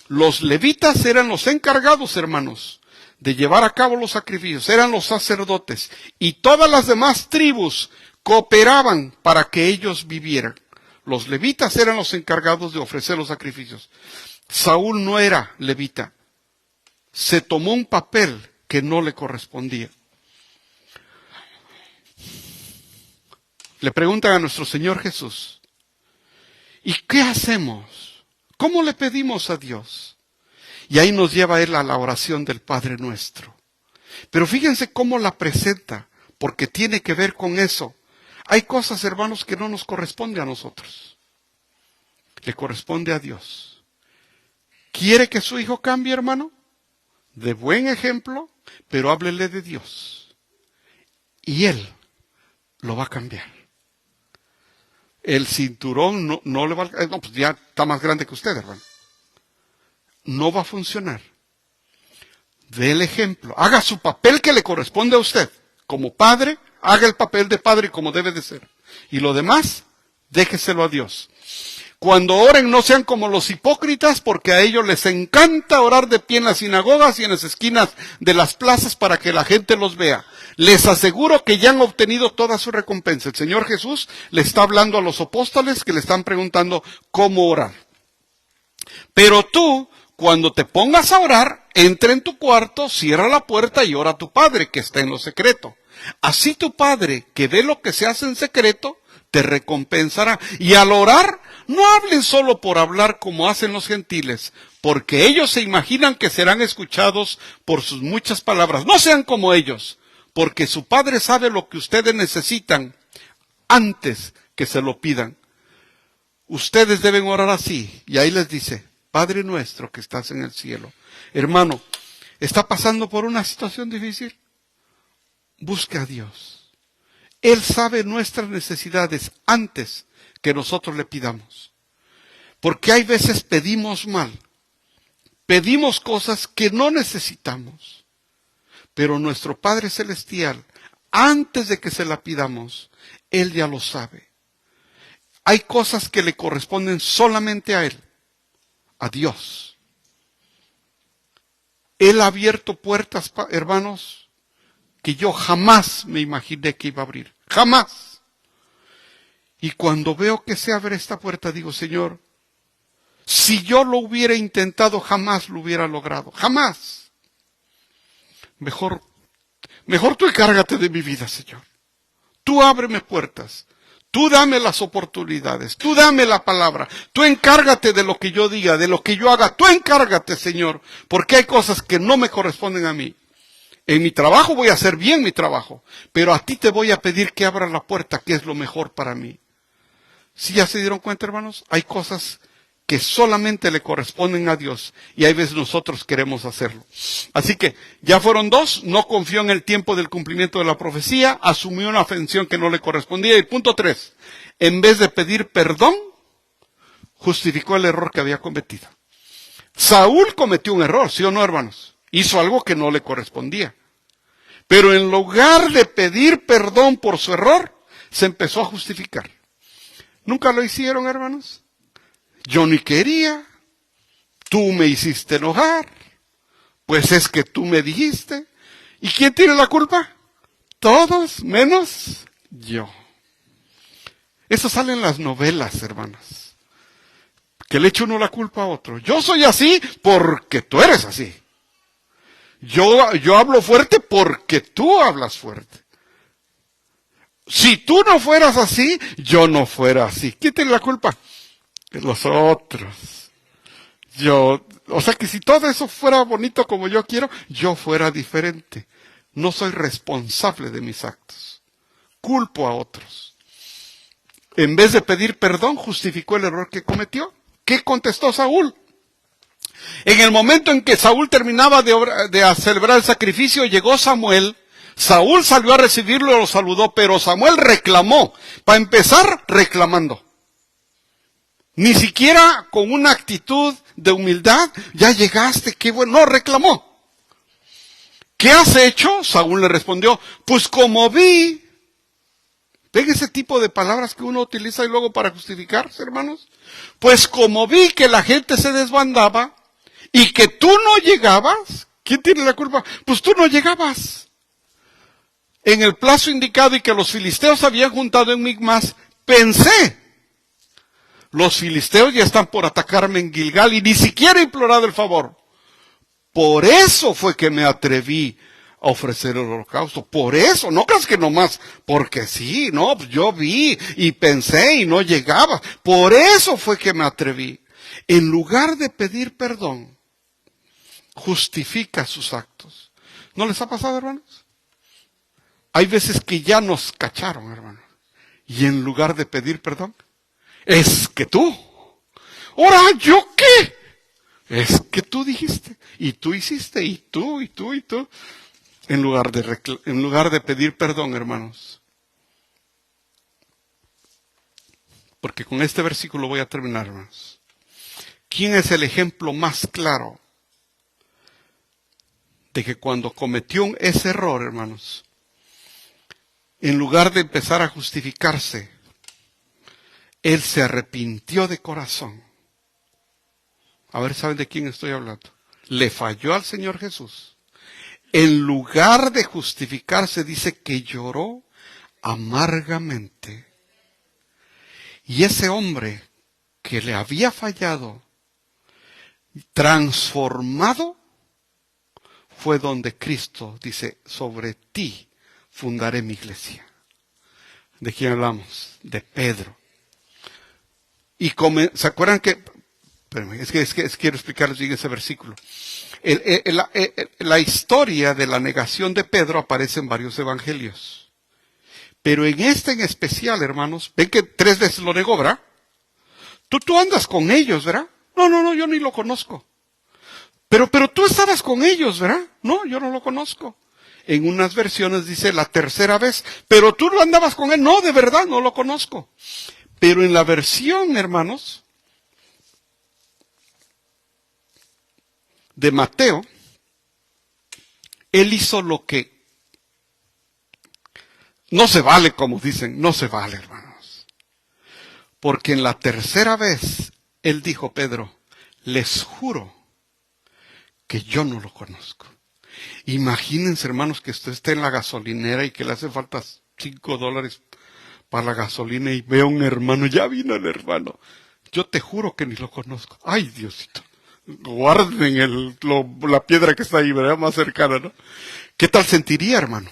Los levitas eran los encargados, hermanos, de llevar a cabo los sacrificios, eran los sacerdotes, y todas las demás tribus cooperaban para que ellos vivieran. Los levitas eran los encargados de ofrecer los sacrificios. Saúl no era levita. Se tomó un papel que no le correspondía. Le preguntan a nuestro Señor Jesús, ¿y qué hacemos? ¿Cómo le pedimos a Dios? Y ahí nos lleva él a la oración del Padre Nuestro. Pero fíjense cómo la presenta, porque tiene que ver con eso. Hay cosas, hermanos, que no nos corresponden a nosotros. Le corresponde a Dios. ¿Quiere que su hijo cambie, hermano? De buen ejemplo, pero háblele de Dios. Y Él lo va a cambiar. El cinturón no le va a... No, pues ya está más grande que usted, hermano. No va a funcionar. Dé el ejemplo. Haga su papel que le corresponde a usted. Como padre, haga el papel de padre como debe de ser. Y lo demás, déjeselo a Dios. Cuando oren, no sean como los hipócritas, porque a ellos les encanta orar de pie en las sinagogas y en las esquinas de las plazas para que la gente los vea. Les aseguro que ya han obtenido toda su recompensa. El Señor Jesús le está hablando a los apóstoles que le están preguntando cómo orar. Pero tú, cuando te pongas a orar, entra en tu cuarto, cierra la puerta y ora a tu Padre que está en lo secreto. Así tu Padre, que ve lo que se hace en secreto, te recompensará. Y al orar, no hablen solo por hablar como hacen los gentiles, porque ellos se imaginan que serán escuchados por sus muchas palabras. No sean como ellos, porque su Padre sabe lo que ustedes necesitan antes que se lo pidan. Ustedes deben orar así, y ahí les dice, Padre nuestro que estás en el cielo. Hermano, ¿está pasando por una situación difícil? Busque a Dios. Él sabe nuestras necesidades antes que nosotros le pidamos. Porque hay veces pedimos mal. Pedimos cosas que no necesitamos. Pero nuestro Padre Celestial, antes de que se la pidamos, Él ya lo sabe. Hay cosas que le corresponden solamente a Él. A Dios. Él ha abierto puertas, hermanos, que yo jamás me imaginé que iba a abrir. Jamás. Y cuando veo que se abre esta puerta, digo, Señor, si yo lo hubiera intentado, jamás lo hubiera logrado. Jamás. Mejor tú encárgate de mi vida, Señor. Tú ábreme puertas. Tú dame las oportunidades, tú dame la palabra, tú encárgate de lo que yo diga, de lo que yo haga, tú encárgate, Señor, porque hay cosas que no me corresponden a mí. En mi trabajo voy a hacer bien mi trabajo, pero a ti te voy a pedir que abras la puerta, que es lo mejor para mí. ¿Sí ya se dieron cuenta, hermanos? Hay cosas que solamente le corresponden a Dios y hay veces nosotros queremos hacerlo. Así que ya fueron dos, no confió en el tiempo del cumplimiento de la profecía, asumió una función que no le correspondía. Y punto 3, en vez de pedir perdón, justificó el error que había cometido. Saúl cometió un error, ¿sí o no, hermanos? Hizo algo que no le correspondía. Pero en lugar de pedir perdón por su error, se empezó a justificar. ¿Nunca lo hicieron, hermanos? Yo ni quería, tú me hiciste enojar, pues es que tú me dijiste. ¿Y quién tiene la culpa? Todos menos yo. Eso sale en las novelas, hermanas. Que le eche uno la culpa a otro. Yo soy así porque tú eres así. Yo hablo fuerte porque tú hablas fuerte. Si tú no fueras así, yo no fuera así. ¿Quién tiene la culpa? Los otros. O sea que si todo eso fuera bonito como yo quiero, yo fuera diferente. No soy responsable de mis actos. Culpo a otros. En vez de pedir perdón, justificó el error que cometió. ¿Qué contestó Saúl? En el momento en que Saúl terminaba de celebrar el sacrificio, llegó Samuel. Saúl salió a recibirlo y lo saludó, pero Samuel reclamó. Para empezar, reclamando. Ni siquiera con una actitud de humildad, ya llegaste, qué bueno, no, reclamó. ¿Qué has hecho? Saúl le respondió, pues como vi. ¿Ven ese tipo de palabras que uno utiliza y luego para justificarse, hermanos? Pues como vi que la gente se desbandaba y que tú no llegabas, ¿quién tiene la culpa? Pues tú no llegabas. En el plazo indicado y que los filisteos habían juntado en Micmas, pensé, los filisteos ya están por atacarme en Gilgal y ni siquiera he implorado el favor. Por eso fue que me atreví a ofrecer el holocausto. Por eso, no creas que nomás, porque sí, no, pues yo vi y pensé y no llegaba. Por eso fue que me atreví. En lugar de pedir perdón, justifica sus actos. ¿No les ha pasado, hermanos? Hay veces que ya nos cacharon, hermanos. Y en lugar de pedir perdón, es que tú. ¿Ahora yo qué? Es que tú dijiste, y tú hiciste, y tú. En lugar de pedir perdón, hermanos. Porque con este versículo voy a terminar, hermanos. ¿Quién es el ejemplo más claro de que cuando cometió ese error, hermanos, en lugar de empezar a justificarse, él se arrepintió de corazón? A ver, ¿saben de quién estoy hablando? Le falló al Señor Jesús. En lugar de justificarse, dice que lloró amargamente. Y ese hombre que le había fallado, transformado, fue donde Cristo dice, sobre ti fundaré mi iglesia. ¿De quién hablamos? De Pedro. Y ¿se acuerdan que? Quiero explicarles bien ese versículo. La historia de la negación de Pedro aparece en varios evangelios. Pero en este en especial, hermanos, ven que 3 veces lo negó, ¿verdad? Tú andas con ellos, ¿verdad? No, yo ni lo conozco. Pero tú estabas con ellos, ¿verdad? No, yo no lo conozco. En unas versiones dice la 3ª vez, pero tú lo andabas con él. No, de verdad, no lo conozco. Pero en la versión, hermanos, de Mateo, él hizo lo que no se vale, como dicen, no se vale, hermanos. Porque en la 3ª vez, él dijo, Pedro, les juro que yo no lo conozco. Imagínense, hermanos, que usted esté en la gasolinera y que le hace falta $5 para la gasolina y ve a un hermano, ya vino el hermano. Yo te juro que ni lo conozco. Ay, Diosito. Guarden la piedra que está ahí, ¿verdad? Más cercana, ¿no? ¿Qué tal sentiría, hermano?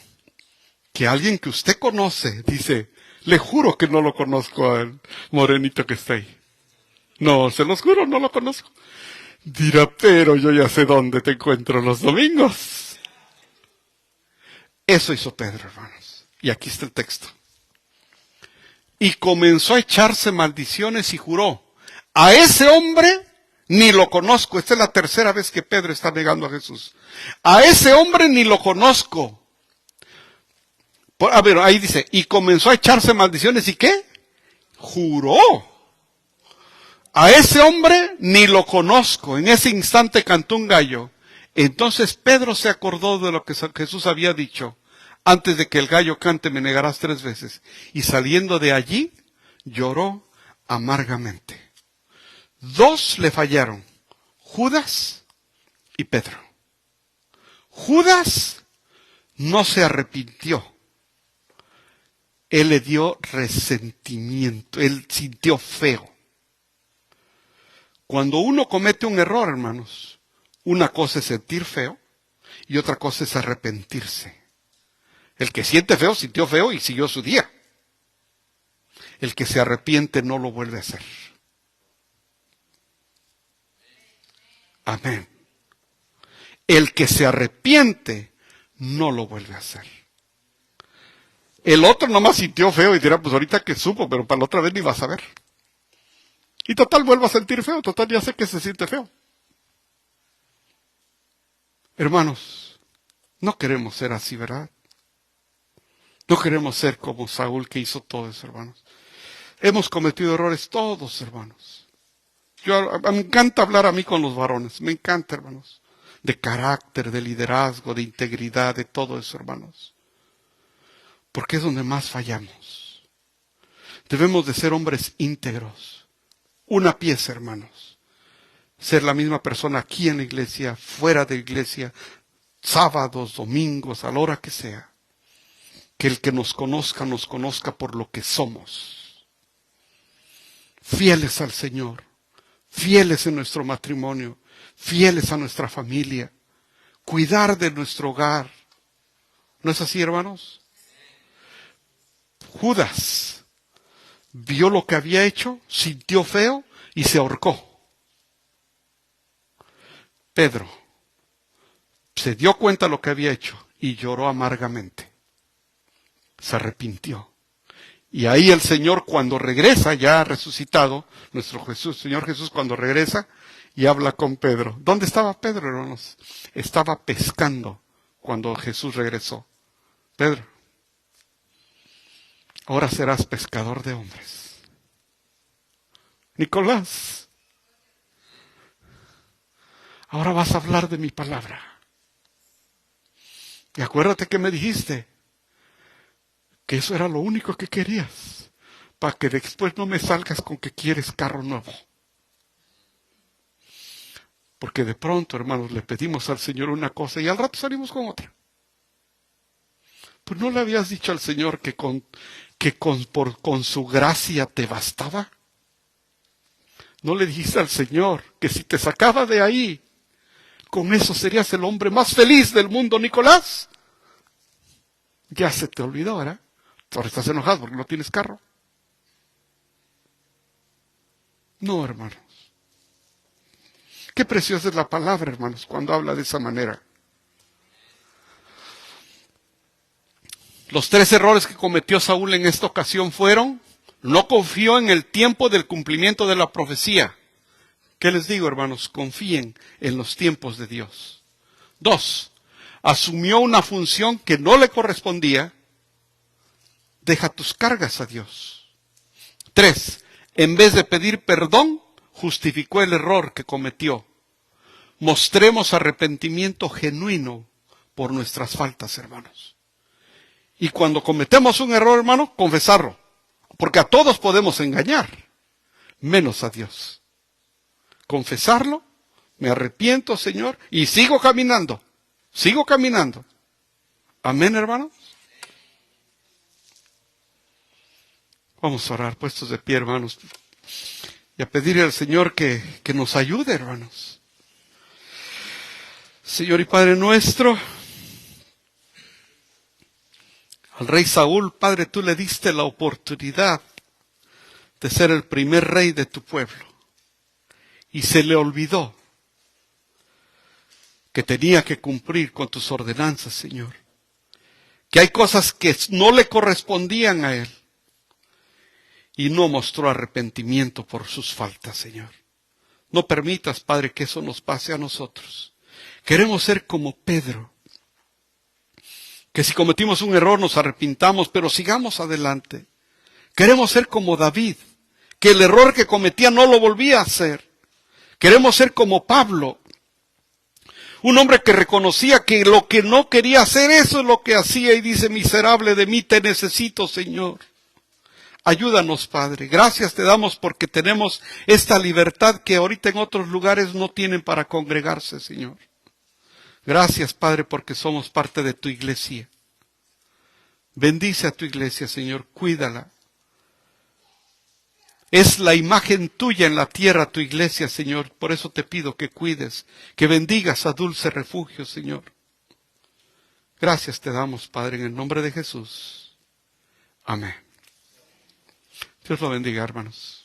Que alguien que usted conoce dice, le juro que no lo conozco al morenito que está ahí. No, se los juro, no lo conozco. Dirá, pero yo ya sé dónde te encuentro los domingos. Eso hizo Pedro, hermanos. Y aquí está el texto. Y comenzó a echarse maldiciones y juró: a ese hombre ni lo conozco. Esta es la tercera vez que Pedro está negando a Jesús. A ese hombre ni lo conozco. A ver, ahí dice, y comenzó a echarse maldiciones, ¿y qué? Juró: a ese hombre ni lo conozco. En ese instante cantó un gallo. Entonces Pedro se acordó de lo que Jesús había dicho: antes de que el gallo cante me negarás 3 veces. Y saliendo de allí, lloró amargamente. 2 le fallaron: Judas y Pedro. Judas no se arrepintió. Él le dio resentimiento, él sintió feo. Cuando uno comete un error, hermanos, una cosa es sentir feo y otra cosa es arrepentirse. El que siente feo, sintió feo y siguió su día. El que se arrepiente no lo vuelve a hacer. Amén. El que se arrepiente no lo vuelve a hacer. El otro nomás sintió feo y dirá, pues ahorita que supo, pero para la otra vez ni vas a ver. Y total, vuelvo a sentir feo, total, ya sé que se siente feo. Hermanos, no queremos ser así, ¿verdad? No queremos ser como Saúl, que hizo todo eso, hermanos. Hemos cometido errores todos, hermanos. Me encanta hablar a mí con los varones, me encanta, hermanos. De carácter, de liderazgo, de integridad, de todo eso, hermanos. Porque es donde más fallamos. Debemos de ser hombres íntegros. Una pieza, hermanos. Ser la misma persona aquí en la iglesia, fuera de la iglesia, sábados, domingos, a la hora que sea. Que el que nos conozca por lo que somos. Fieles al Señor. Fieles en nuestro matrimonio. Fieles a nuestra familia. Cuidar de nuestro hogar. ¿No es así, hermanos? Judas vio lo que había hecho, sintió feo y se ahorcó. Pedro se dio cuenta de lo que había hecho y lloró amargamente. Se arrepintió. Y ahí el Señor, cuando regresa, ya resucitado, nuestro Señor Jesús cuando regresa y habla con Pedro. ¿Dónde estaba Pedro, hermanos? Estaba pescando cuando Jesús regresó. Pedro, ahora serás pescador de hombres. Nicolás, ahora vas a hablar de mi palabra. Y acuérdate que me dijiste que eso era lo único que querías, para que después no me salgas con que quieres carro nuevo. Porque de pronto, hermanos, le pedimos al Señor una cosa y al rato salimos con otra. Pues no le habías dicho al Señor que con su gracia te bastaba. No le dijiste al Señor que si te sacaba de ahí, con eso serías el hombre más feliz del mundo, Nicolás. Ya se te olvidó, ¿verdad? Ahora estás enojado porque no tienes carro. No, hermanos. Qué preciosa es la palabra, hermanos, cuando habla de esa manera. Los 3 errores que cometió Saúl en esta ocasión fueron: no confió en el tiempo del cumplimiento de la profecía. ¿Qué les digo, hermanos? Confíen en los tiempos de Dios. 2, asumió una función que no le correspondía. Deja tus cargas a Dios. 3, en vez de pedir perdón, justificó el error que cometió. Mostremos arrepentimiento genuino por nuestras faltas, hermanos. Y cuando cometemos un error, hermano, confesarlo. Porque a todos podemos engañar, menos a Dios. Confesarlo, me arrepiento, Señor, y sigo caminando. Sigo caminando. Amén, hermanos. Vamos a orar, puestos de pie, hermanos, y a pedirle al Señor que nos ayude, hermanos. Señor y Padre nuestro, al rey Saúl, Padre, tú le diste la oportunidad de ser el primer rey de tu pueblo. Y se le olvidó que tenía que cumplir con tus ordenanzas, Señor. que hay cosas que no le correspondían a él. Y no mostró arrepentimiento por sus faltas, Señor. No permitas, Padre, que eso nos pase a nosotros. Queremos ser como Pedro, que si cometimos un error nos arrepintamos, pero sigamos adelante. Queremos ser como David, que el error que cometía no lo volvía a hacer. Queremos ser como Pablo, un hombre que reconocía que lo que no quería hacer, eso es lo que hacía, y dice: miserable de mí, te necesito, Señor. Ayúdanos, Padre. Gracias te damos porque tenemos esta libertad que ahorita en otros lugares no tienen para congregarse, Señor. Gracias, Padre, porque somos parte de tu iglesia. Bendice a tu iglesia, Señor, cuídala. Es la imagen tuya en la tierra, tu iglesia, Señor. Por eso te pido que cuides, que bendigas a Dulce Refugio, Señor. Gracias te damos, Padre, en el nombre de Jesús. Amén. Dios lo bendiga, hermanos.